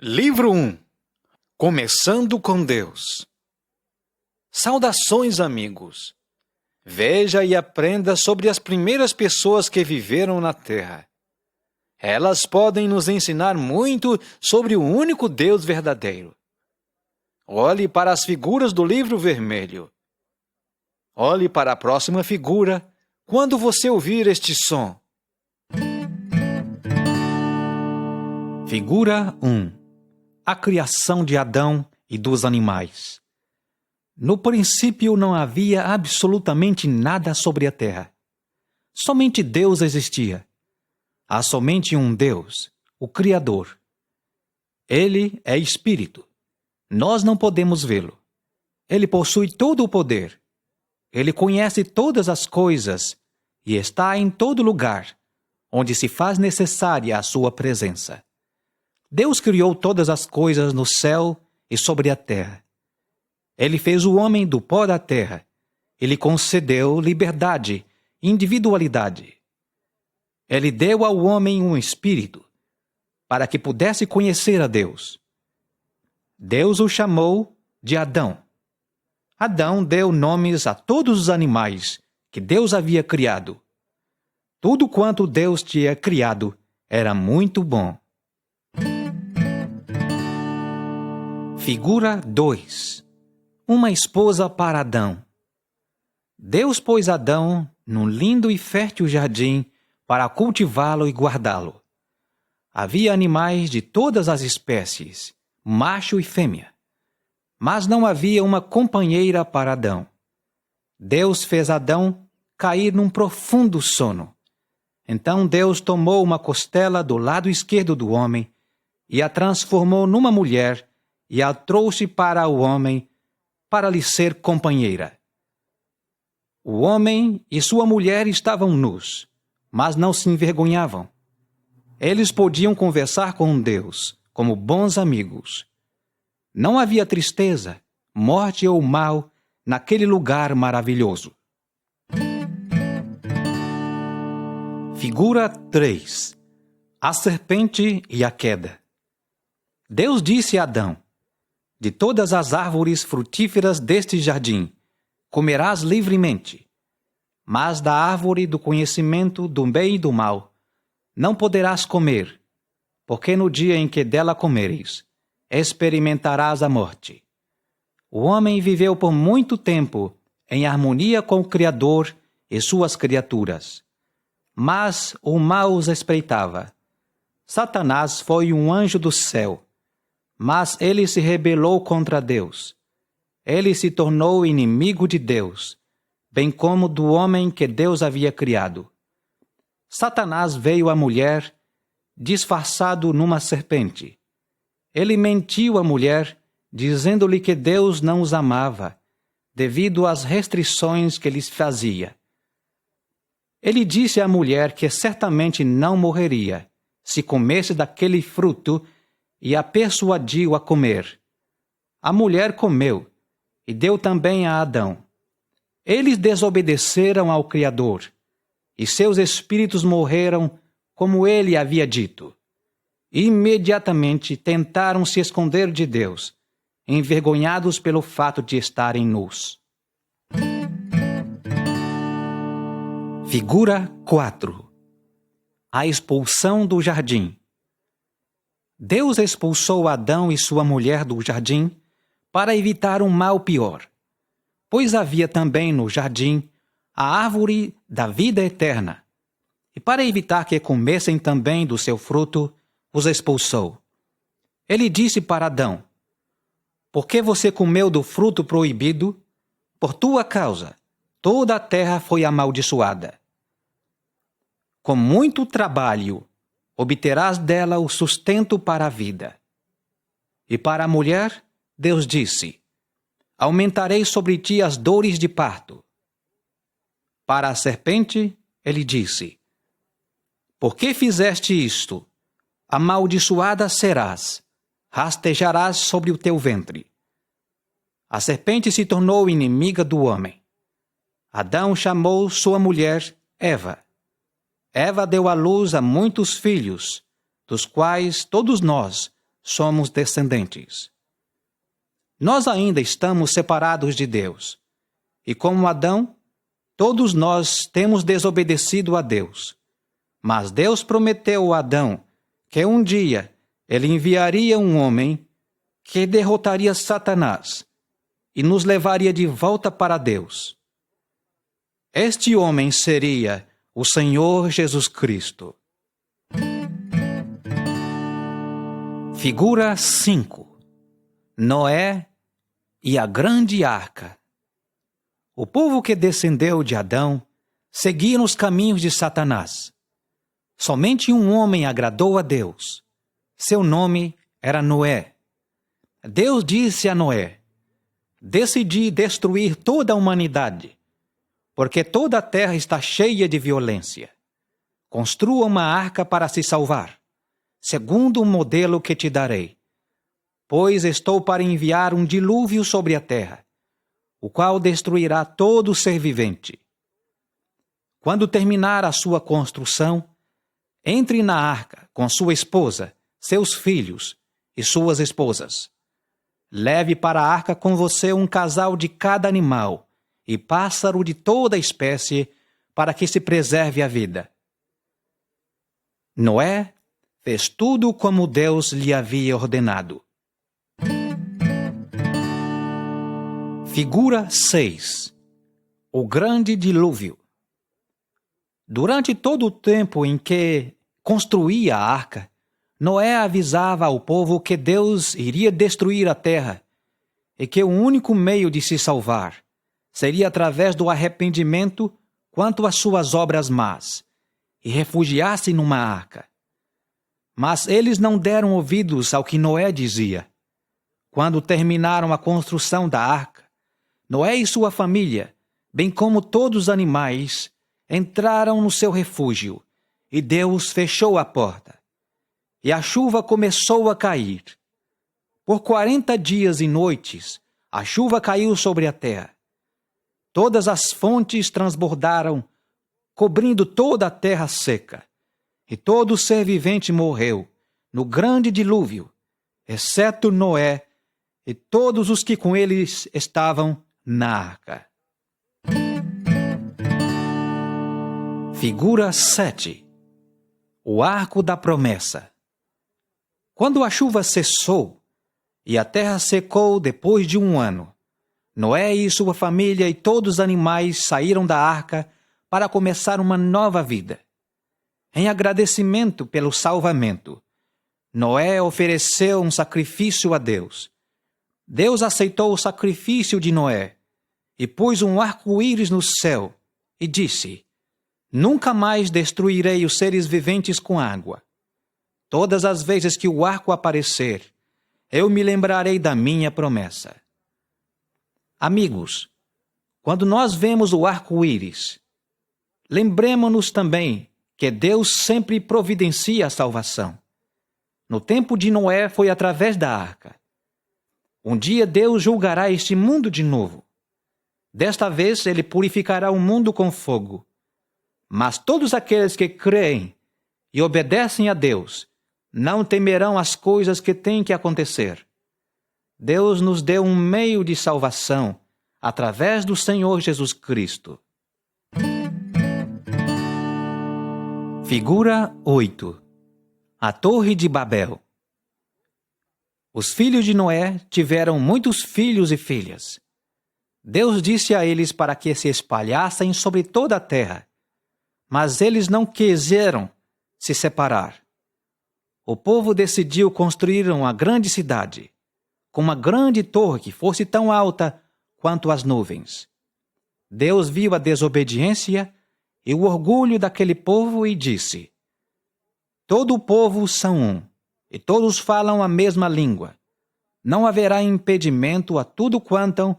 Livro 1. Começando com Deus. Saudações, amigos. Veja e aprenda sobre as primeiras pessoas que viveram na Terra. Elas podem nos ensinar muito sobre o único Deus verdadeiro. Olhe para as figuras do livro vermelho. Olhe para a próxima figura quando você ouvir este som. Figura 1. A criação de Adão e dos animais. No princípio não havia absolutamente nada sobre a terra. Somente Deus existia. Há somente um Deus, o Criador. Ele é Espírito. Nós não podemos vê-lo. Ele possui todo o poder. Ele conhece todas as coisas e está em todo lugar, onde se faz necessária a sua presença. Deus criou todas as coisas no céu e sobre a terra. Ele fez o homem do pó da terra. Ele concedeu liberdade e individualidade. Ele deu ao homem um espírito, para que pudesse conhecer a Deus. Deus o chamou de Adão. Adão deu nomes a todos os animais que Deus havia criado. Tudo quanto Deus tinha criado era muito bom. Figura 2. Uma esposa para Adão. Deus pôs Adão num lindo e fértil jardim para cultivá-lo e guardá-lo. Havia animais de todas as espécies, macho e fêmea. Mas não havia uma companheira para Adão. Deus fez Adão cair num profundo sono. Então Deus tomou uma costela do lado esquerdo do homem e a transformou numa mulher e a trouxe para o homem para lhe ser companheira. O homem e sua mulher estavam nus, mas não se envergonhavam. Eles podiam conversar com Deus como bons amigos. Não havia tristeza, morte ou mal naquele lugar maravilhoso. Figura 3. A serpente e a queda. Deus disse a Adão: de todas as árvores frutíferas deste jardim comerás livremente, mas da árvore do conhecimento do bem e do mal não poderás comer, porque no dia em que dela comeres, experimentarás a morte. O homem viveu por muito tempo em harmonia com o Criador e suas criaturas, mas o mal os espreitava. Satanás foi um anjo do céu, mas ele se rebelou contra Deus. Ele se tornou inimigo de Deus, bem como do homem que Deus havia criado. Satanás veio à mulher, disfarçado numa serpente. Ele mentiu à mulher, dizendo-lhe que Deus não os amava, devido às restrições que lhes fazia. Ele disse à mulher que certamente não morreria se comesse daquele fruto e a persuadiu a comer. A mulher comeu e deu também a Adão. Eles desobedeceram ao Criador e seus espíritos morreram como ele havia dito. Imediatamente tentaram se esconder de Deus, envergonhados pelo fato de estarem nus. Figura 4. A expulsão do jardim. Deus expulsou Adão e sua mulher do jardim para evitar um mal pior, pois havia também no jardim a árvore da vida eterna, e para evitar que comessem também do seu fruto, os expulsou. Ele disse para Adão: porque você comeu do fruto proibido, por tua causa, toda a terra foi amaldiçoada. Com muito trabalho, obterás dela o sustento para a vida. E para a mulher, Deus disse: aumentarei sobre ti as dores de parto. Para a serpente, ele disse: por que fizeste isto? Amaldiçoada serás, rastejarás sobre o teu ventre. A serpente se tornou inimiga do homem. Adão chamou sua mulher Eva. Eva deu à luz a muitos filhos, dos quais todos nós somos descendentes. Nós ainda estamos separados de Deus. E como Adão, todos nós temos desobedecido a Deus. Mas Deus prometeu a Adão que um dia ele enviaria um homem que derrotaria Satanás e nos levaria de volta para Deus. Este homem seria o Senhor Jesus Cristo. Figura 5. Noé e a grande arca. O povo que descendeu de Adão seguia nos caminhos de Satanás. Somente um homem agradou a Deus. Seu nome era Noé. Deus disse a Noé: decidi destruir toda a humanidade, porque toda a terra está cheia de violência. Construa uma arca para se salvar, segundo o modelo que te darei. Pois estou para enviar um dilúvio sobre a terra, o qual destruirá todo ser vivente. Quando terminar a sua construção, entre na arca com sua esposa, seus filhos e suas esposas. Leve para a arca com você um casal de cada animal e pássaro de toda espécie, para que se preserve a vida. Noé fez tudo como Deus lhe havia ordenado. Figura 6. O grande dilúvio. Durante todo o tempo em que construía a arca, Noé avisava ao povo que Deus iria destruir a terra e que o único meio de se salvar seria através do arrependimento quanto às suas obras más e refugiar-se numa arca. Mas eles não deram ouvidos ao que Noé dizia. Quando terminaram a construção da arca, Noé e sua família, bem como todos os animais, entraram no seu refúgio e Deus fechou a porta. E a chuva começou a cair. Por 40 dias e noites, a chuva caiu sobre a terra. Todas as fontes transbordaram, cobrindo toda a terra seca. E todo ser vivente morreu no grande dilúvio, exceto Noé e todos os que com eles estavam na arca. Figura 7. O arco da promessa. Quando a chuva cessou e a terra secou depois de 1 ano, Noé e sua família e todos os animais saíram da arca para começar uma nova vida. Em agradecimento pelo salvamento, Noé ofereceu um sacrifício a Deus. Deus aceitou o sacrifício de Noé e pôs um arco-íris no céu e disse: nunca mais destruirei os seres viventes com água. Todas as vezes que o arco aparecer, eu me lembrarei da minha promessa. Amigos, quando nós vemos o arco-íris, lembremos-nos também que Deus sempre providencia a salvação. No tempo de Noé foi através da arca. Um dia Deus julgará este mundo de novo. Desta vez ele purificará o mundo com fogo. Mas todos aqueles que creem e obedecem a Deus não temerão as coisas que têm que acontecer. Deus nos deu um meio de salvação através do Senhor Jesus Cristo. Figura 8. A Torre de Babel. Os filhos de Noé tiveram muitos filhos e filhas. Deus disse a eles para que se espalhassem sobre toda a terra, mas eles não quiseram se separar. O povo decidiu construir uma grande cidade, com uma grande torre que fosse tão alta quanto as nuvens. Deus viu a desobediência e o orgulho daquele povo e disse: todo o povo são um, e todos falam a mesma língua. Não haverá impedimento a tudo quanto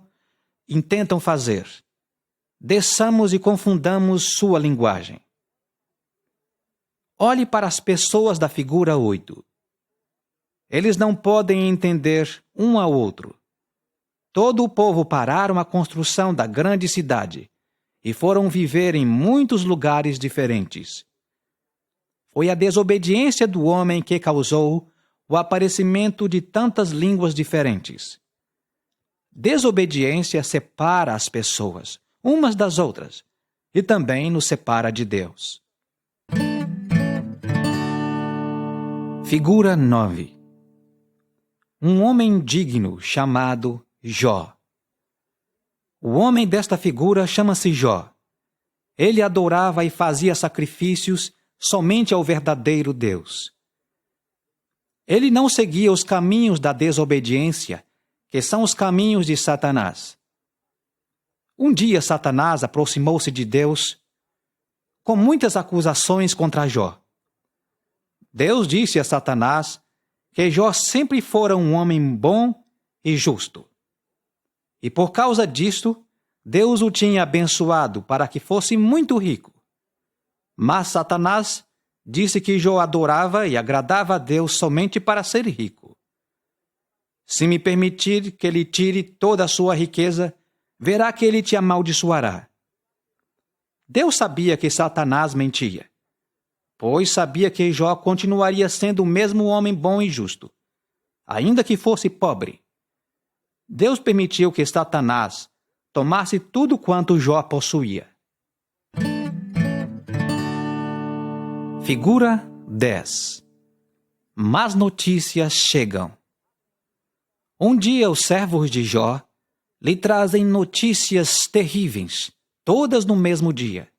intentam fazer. Desçamos e confundamos sua linguagem. Olhe para as pessoas da figura 8. Eles não podem entender um ao outro. Todo o povo pararam a construção da grande cidade e foram viver em muitos lugares diferentes. Foi a desobediência do homem que causou o aparecimento de tantas línguas diferentes. Desobediência separa as pessoas umas das outras e também nos separa de Deus. Figura 9. Um homem digno chamado Jó. O homem desta figura chama-se Jó. Ele adorava e fazia sacrifícios somente ao verdadeiro Deus. Ele não seguia os caminhos da desobediência, que são os caminhos de Satanás. Um dia Satanás aproximou-se de Deus com muitas acusações contra Jó. Deus disse a Satanás que Jó sempre fora um homem bom e justo. E por causa disto, Deus o tinha abençoado para que fosse muito rico. Mas Satanás disse que Jó adorava e agradava a Deus somente para ser rico. Se me permitir que lhe tire toda a sua riqueza, verá que ele te amaldiçoará. Deus sabia que Satanás mentia, pois sabia que Jó continuaria sendo o mesmo homem bom e justo, ainda que fosse pobre. Deus permitiu que Satanás tomasse tudo quanto Jó possuía. Figura 10. Más notícias chegam. Um dia os servos de Jó lhe trazem notícias terríveis, todas no mesmo dia.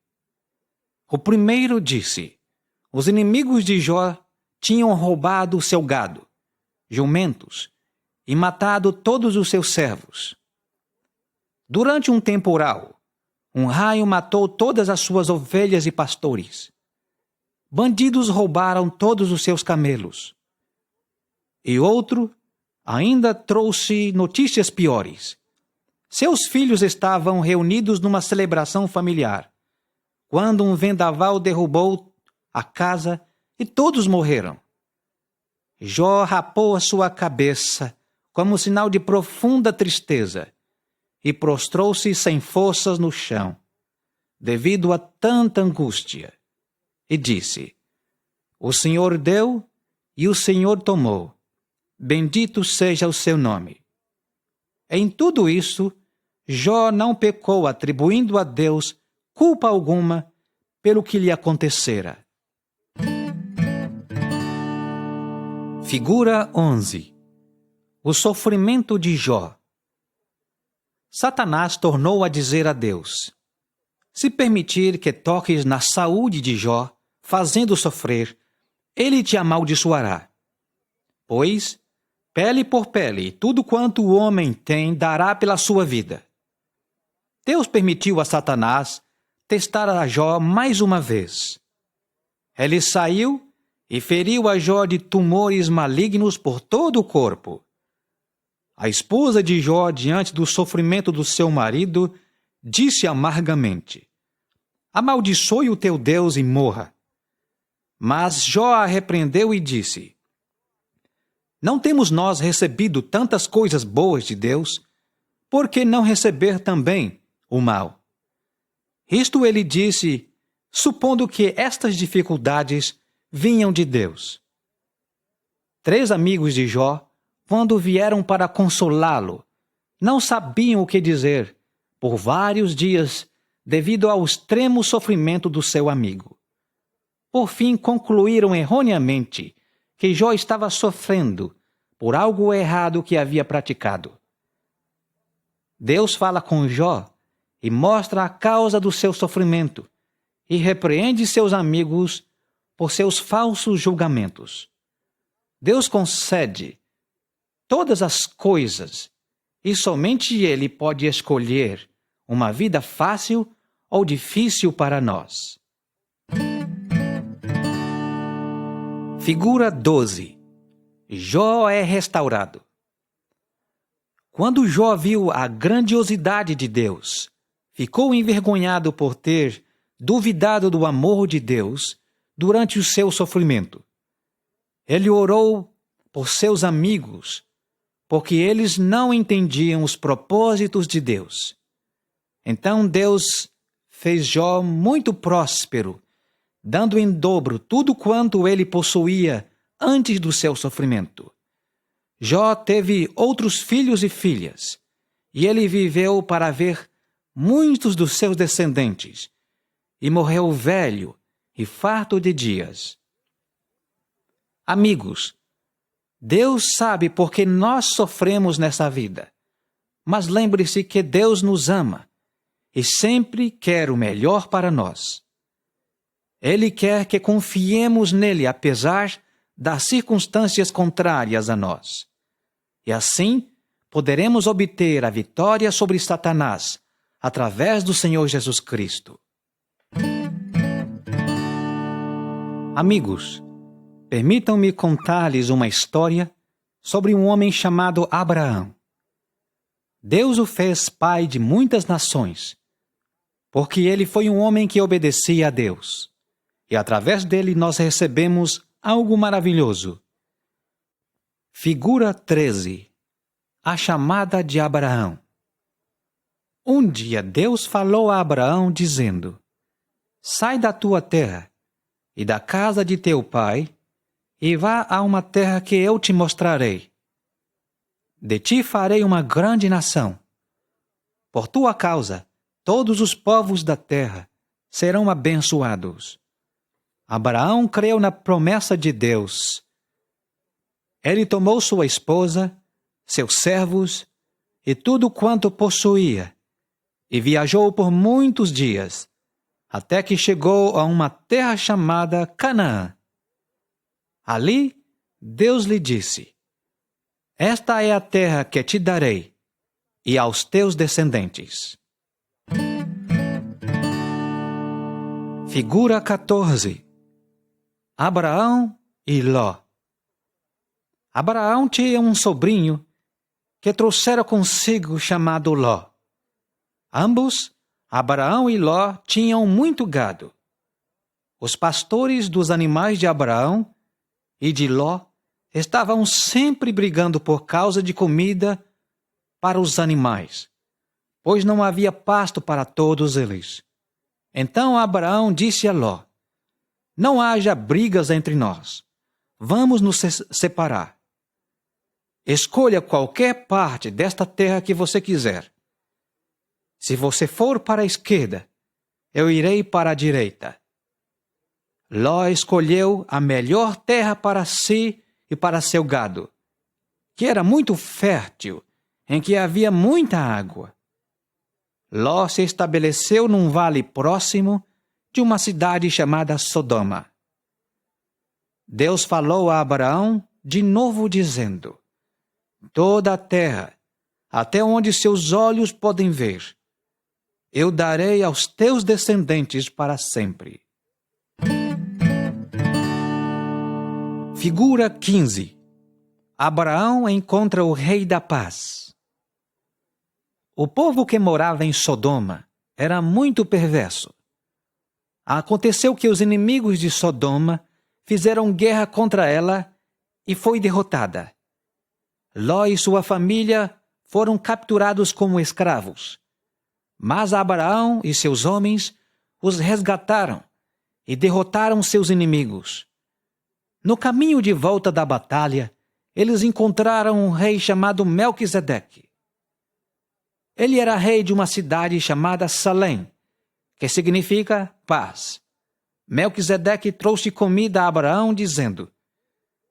O primeiro disse: os inimigos de Jó tinham roubado seu gado, jumentos, e matado todos os seus servos. Durante um temporal, um raio matou todas as suas ovelhas e pastores. Bandidos roubaram todos os seus camelos. E outro ainda trouxe notícias piores. Seus filhos estavam reunidos numa celebração familiar, quando um vendaval derrubou a casa e todos morreram. Jó rapou a sua cabeça como sinal de profunda tristeza e prostrou-se sem forças no chão, devido a tanta angústia, e disse: o Senhor deu e o Senhor tomou. Bendito seja o seu nome. Em tudo isso, Jó não pecou, atribuindo a Deus culpa alguma pelo que lhe acontecera. Figura 11. O sofrimento de Jó. Satanás tornou a dizer a Deus: se permitir que toques na saúde de Jó, fazendo sofrer, ele te amaldiçoará. Pois, pele por pele, tudo quanto o homem tem dará pela sua vida. Deus permitiu a Satanás testar a Jó mais uma vez. Ele saiu e feriu a Jó de tumores malignos por todo o corpo. A esposa de Jó, diante do sofrimento do seu marido, disse amargamente: amaldiçoe o teu Deus e morra. Mas Jó a repreendeu e disse: não temos nós recebido tantas coisas boas de Deus? Por que não receber também o mal? Isto ele disse, supondo que estas dificuldades vinham de Deus. 3 amigos de Jó, quando vieram para consolá-lo, não sabiam o que dizer por vários dias devido ao extremo sofrimento do seu amigo. Por fim, concluíram erroneamente que Jó estava sofrendo por algo errado que havia praticado. Deus fala com Jó e mostra a causa do seu sofrimento e repreende seus amigos por seus falsos julgamentos. Deus concede todas as coisas e somente Ele pode escolher uma vida fácil ou difícil para nós. Figura 12. Jó é restaurado. Quando Jó viu a grandiosidade de Deus, ficou envergonhado por ter duvidado do amor de Deus durante o seu sofrimento. Ele orou por seus amigos, porque eles não entendiam os propósitos de Deus. Então Deus fez Jó muito próspero, dando em dobro tudo quanto ele possuía antes do seu sofrimento. Jó teve outros filhos e filhas, e ele viveu para ver muitos dos seus descendentes, e morreu velho e farto de dias. Amigos, Deus sabe por que nós sofremos nessa vida, mas lembre-se que Deus nos ama e sempre quer o melhor para nós. Ele quer que confiemos nele apesar das circunstâncias contrárias a nós. E assim, poderemos obter a vitória sobre Satanás através do Senhor Jesus Cristo. Amigos, permitam-me contar-lhes uma história sobre um homem chamado Abraão. Deus o fez pai de muitas nações, porque ele foi um homem que obedecia a Deus. E através dele nós recebemos algo maravilhoso. Figura 13. A chamada de Abraão. Um dia Deus falou a Abraão dizendo: sai da tua terra e da casa de teu pai e vá a uma terra que eu te mostrarei. De ti farei uma grande nação. Por tua causa, todos os povos da terra serão abençoados. Abraão creu na promessa de Deus. Ele tomou sua esposa, seus servos e tudo quanto possuía, e viajou por muitos dias, até que chegou a uma terra chamada Canaã. Ali, Deus lhe disse: esta é a terra que te darei, e aos teus descendentes. Figura 14. Abraão e Ló. Abraão tinha um sobrinho que trouxera consigo chamado Ló. Ambos, Abraão e Ló, tinham muito gado. Os pastores dos animais de Abraão e de Ló estavam sempre brigando por causa de comida para os animais, pois não havia pasto para todos eles. Então Abraão disse a Ló: não haja brigas entre nós. Vamos nos separar. Escolha qualquer parte desta terra que você quiser. Se você for para a esquerda, eu irei para a direita. Ló escolheu a melhor terra para si e para seu gado, que era muito fértil, em que havia muita água. Ló se estabeleceu num vale próximo de uma cidade chamada Sodoma. Deus falou a Abraão de novo dizendo: toda a terra, até onde seus olhos podem ver, eu darei aos teus descendentes para sempre. Figura 15. Abraão encontra o Rei da Paz. O povo que morava em Sodoma era muito perverso. Aconteceu que os inimigos de Sodoma fizeram guerra contra ela e foi derrotada. Ló e sua família foram capturados como escravos. Mas Abraão e seus homens os resgataram e derrotaram seus inimigos. No caminho de volta da batalha, eles encontraram um rei chamado Melquisedeque. Ele era rei de uma cidade chamada Salém, que significa paz. Melquisedeque trouxe comida a Abraão, dizendo: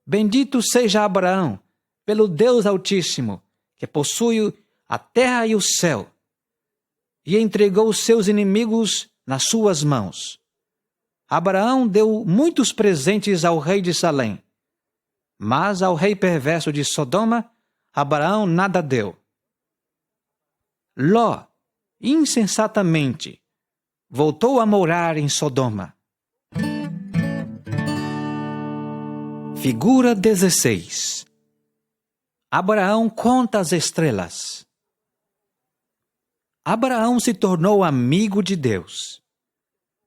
bendito seja Abraão, pelo Deus Altíssimo, que possui a terra e o céu, e entregou seus inimigos nas suas mãos. Abraão deu muitos presentes ao rei de Salém, mas ao rei perverso de Sodoma, Abraão nada deu. Ló, insensatamente, voltou a morar em Sodoma. Figura 16. Abraão conta as estrelas. Abraão se tornou amigo de Deus.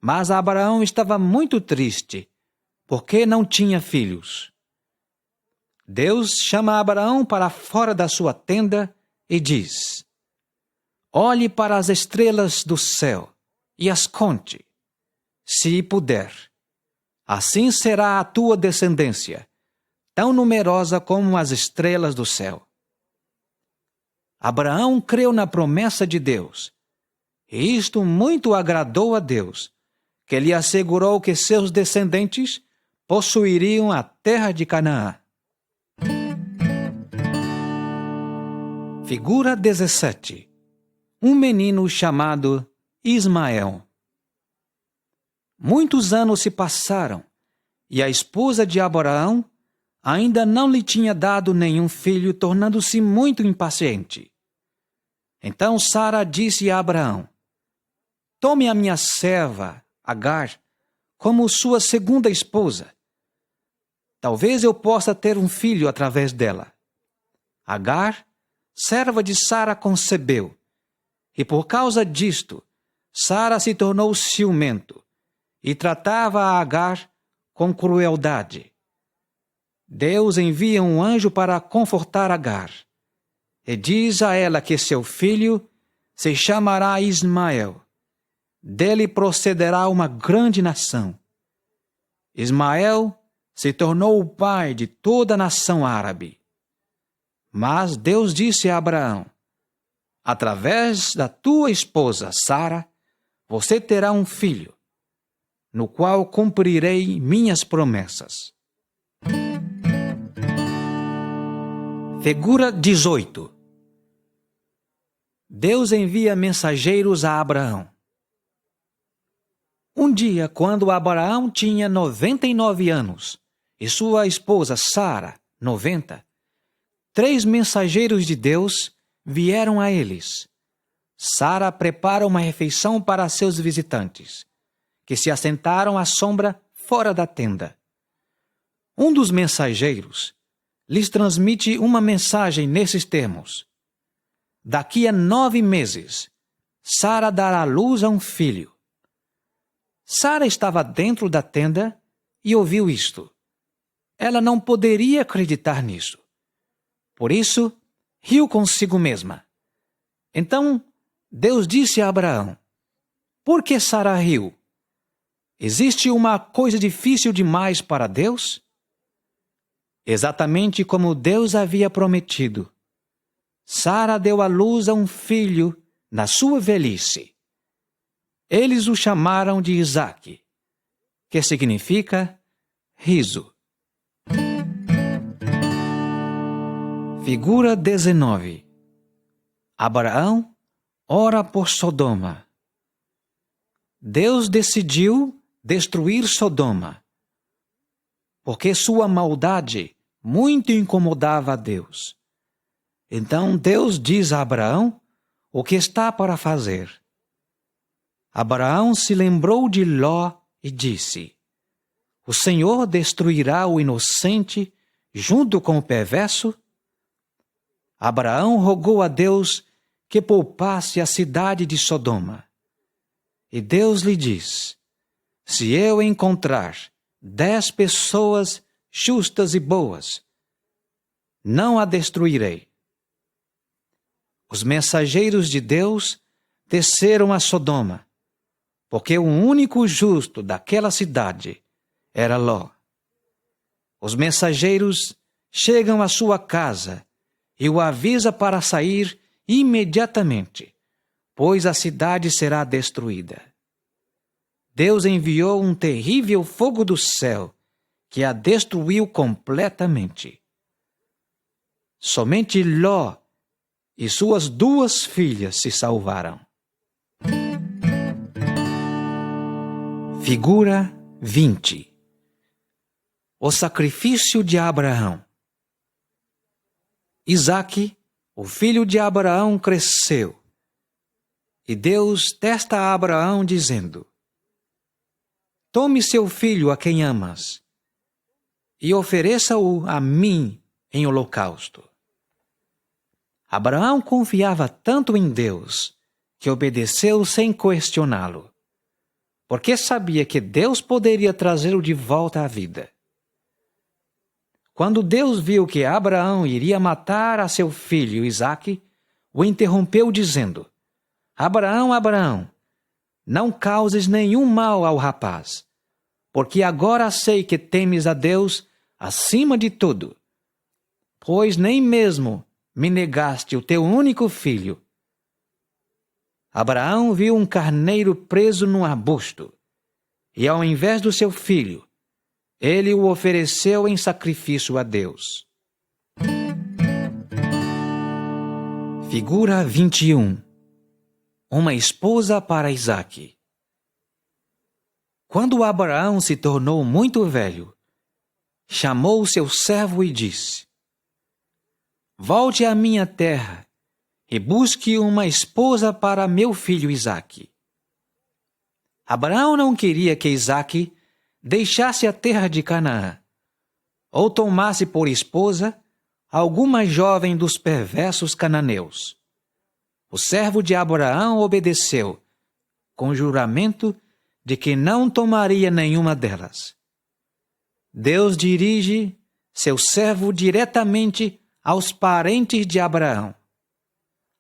Mas Abraão estava muito triste, porque não tinha filhos. Deus chama Abraão para fora da sua tenda e diz: olhe para as estrelas do céu e as conte, se puder. Assim será a tua descendência. tão numerosa como as estrelas do céu. Abraão creu na promessa de Deus, e isto muito agradou a Deus, que lhe assegurou que seus descendentes possuiriam a terra de Canaã. Figura 17. Um menino chamado Ismael. Muitos anos se passaram, e a esposa de Abraão ainda não lhe tinha dado nenhum filho, tornando-se muito impaciente. Então Sara disse a Abraão: tome a minha serva, Agar, como sua segunda esposa. Talvez eu possa ter um filho através dela. Agar, serva de Sara, concebeu, e por causa disto, Sara se tornou ciumento e tratava a Agar com crueldade. Deus envia um anjo para confortar Agar, e diz a ela que seu filho se chamará Ismael. Dele procederá uma grande nação. Ismael se tornou o pai de toda a nação árabe. Mas Deus disse a Abraão: através da tua esposa Sara, você terá um filho, no qual cumprirei minhas promessas. Figura 18. Deus envia mensageiros a Abraão. Um dia, quando Abraão tinha 99 anos e sua esposa Sara, 90, 3 mensageiros de Deus vieram a eles. Sara prepara uma refeição para seus visitantes, que se assentaram à sombra fora da tenda. Um dos mensageiros lhes transmite uma mensagem nesses termos: daqui a 9 meses, Sara dará à luz a um filho. Sara estava dentro da tenda e ouviu isto. Ela não poderia acreditar nisso. Por isso, riu consigo mesma. Então, Deus disse a Abraão: por que Sara riu? Existe uma coisa difícil demais para Deus? Exatamente como Deus havia prometido, Sara deu à luz a um filho na sua velhice. Eles o chamaram de Isaque, que significa riso. Figura 19. Abraão ora por Sodoma. Deus decidiu destruir Sodoma, porque sua maldade muito incomodava a Deus. Então Deus diz a Abraão o que está para fazer. Abraão se lembrou de Ló e disse: o Senhor destruirá o inocente junto com o perverso? Abraão rogou a Deus que poupasse a cidade de Sodoma. E Deus lhe diz: se eu encontrar 10 pessoas justas e boas, não a destruirei. Os mensageiros de Deus desceram a Sodoma, porque o único justo daquela cidade era Ló. Os mensageiros chegam à sua casa e o avisa para sair imediatamente, pois a cidade será destruída. Deus enviou um terrível fogo do céu que a destruiu completamente. Somente Ló e suas 2 filhas se salvaram. Figura 20. O sacrifício de Abraão. Isaque, o filho de Abraão, cresceu. E Deus testa a Abraão, dizendo: tome seu filho a quem amas, e ofereça-o a mim em holocausto. Abraão confiava tanto em Deus que obedeceu sem questioná-lo, porque sabia que Deus poderia trazê-lo de volta à vida. Quando Deus viu que Abraão iria matar a seu filho Isaque, o interrompeu dizendo: Abraão, Abraão, não causes nenhum mal ao rapaz, porque agora sei que temes a Deus acima de tudo, pois nem mesmo me negaste o teu único filho. Abraão viu um carneiro preso num arbusto, e ao invés do seu filho, ele o ofereceu em sacrifício a Deus. Figura 21. Uma esposa para Isaque. Quando Abraão se tornou muito velho, chamou seu servo e disse: Volte à minha terra e busque uma esposa para meu filho Isaque. Abraão não queria que Isaque deixasse a terra de Canaã, ou tomasse por esposa alguma jovem dos perversos cananeus. O servo de Abraão obedeceu, com juramento de que não tomaria nenhuma delas. Deus dirige seu servo diretamente aos parentes de Abraão.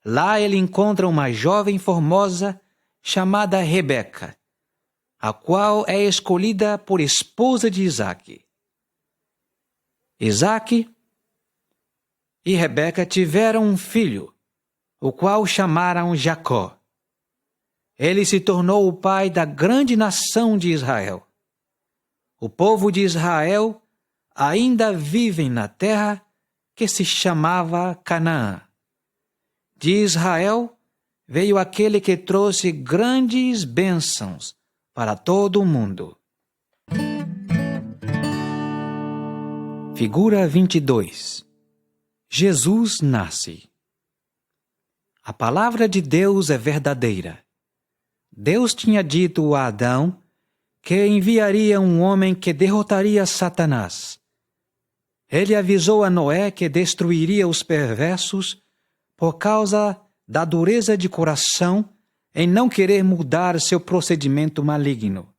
Lá ele encontra uma jovem formosa chamada Rebeca, a qual é escolhida por esposa de Isaque. Isaque e Rebeca tiveram um filho, o qual chamaram Jacó. Ele se tornou o pai da grande nação de Israel. O povo de Israel ainda vive na terra que se chamava Canaã. De Israel veio aquele que trouxe grandes bênçãos para todo o mundo. Figura 22. Jesus nasce. A palavra de Deus é verdadeira. Deus tinha dito a Adão que enviaria um homem que derrotaria Satanás. Ele avisou a Noé que destruiria os perversos por causa da dureza de coração em não querer mudar seu procedimento maligno.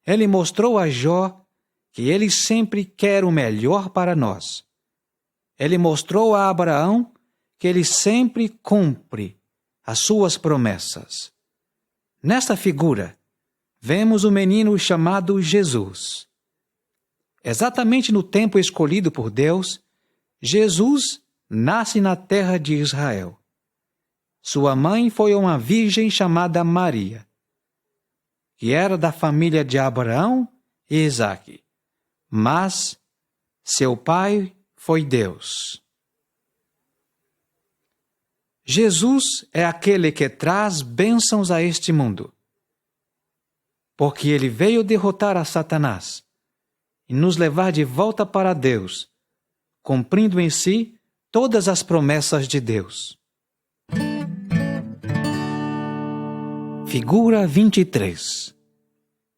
Ele mostrou a Jó que ele sempre quer o melhor para nós. Ele mostrou a Abraão que ele sempre cumpre as suas promessas. Nesta figura, vemos o menino chamado Jesus. Exatamente no tempo escolhido por Deus, Jesus nasce na terra de Israel. Sua mãe foi uma virgem chamada Maria, que era da família de Abraão e Isaque, mas seu pai foi Deus. Jesus é aquele que traz bênçãos a este mundo, porque ele veio derrotar a Satanás e nos levar de volta para Deus, cumprindo em si todas as promessas de Deus. Figura 23.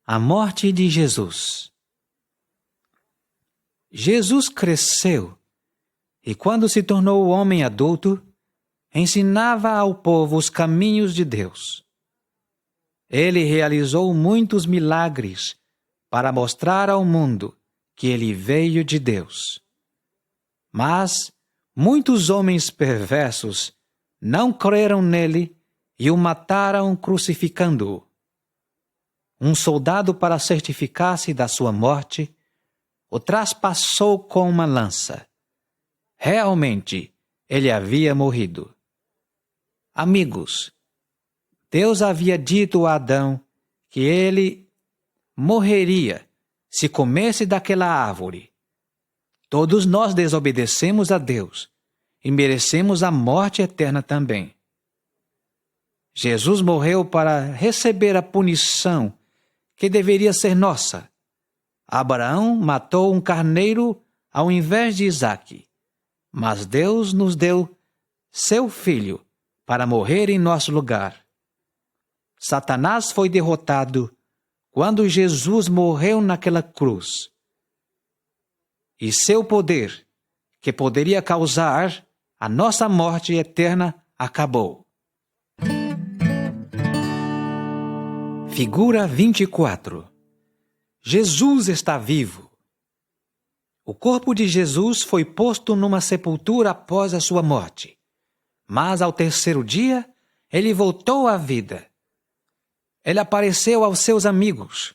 A morte de Jesus. Jesus cresceu e, quando se tornou homem adulto, ensinava ao povo os caminhos de Deus. Ele realizou muitos milagres para mostrar ao mundo que ele veio de Deus. Mas muitos homens perversos não creram nele e o mataram crucificando-o. Um soldado, para certificar-se da sua morte, o traspassou com uma lança. Realmente, ele havia morrido. Amigos, Deus havia dito a Adão que ele morreria se comesse daquela árvore. Todos nós desobedecemos a Deus e merecemos a morte eterna também. Jesus morreu para receber a punição que deveria ser nossa. Abraão matou um carneiro ao invés de Isaque, mas Deus nos deu seu filho para morrer em nosso lugar. Satanás foi derrotado quando Jesus morreu naquela cruz. E seu poder, que poderia causar a nossa morte eterna, acabou. Figura 24. Jesus está vivo. O corpo de Jesus foi posto numa sepultura após a sua morte, mas ao terceiro dia ele voltou à vida. Ele apareceu aos seus amigos,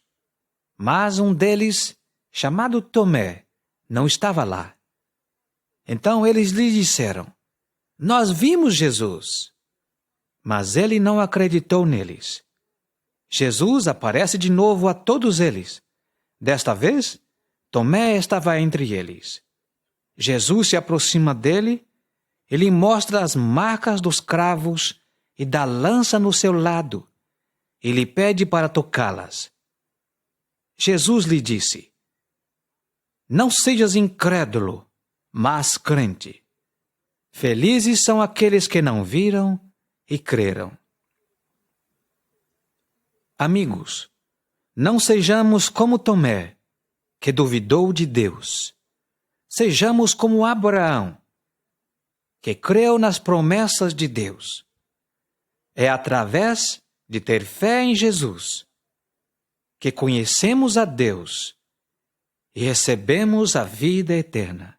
mas um deles, chamado Tomé, não estava lá. Então eles lhe disseram: Nós vimos Jesus. Mas ele não acreditou neles. Jesus aparece de novo a todos eles. Desta vez, Tomé estava entre eles. Jesus se aproxima dele e lhe mostra as marcas dos cravos e da lança no seu lado, e lhe pede para tocá-las. Jesus lhe disse: Não sejas incrédulo, mas crente. Felizes são aqueles que não viram e creram. Amigos, não sejamos como Tomé, que duvidou de Deus. Sejamos como Abraão, que creu nas promessas de Deus. É através de ter fé em Jesus que conhecemos a Deus e recebemos a vida eterna.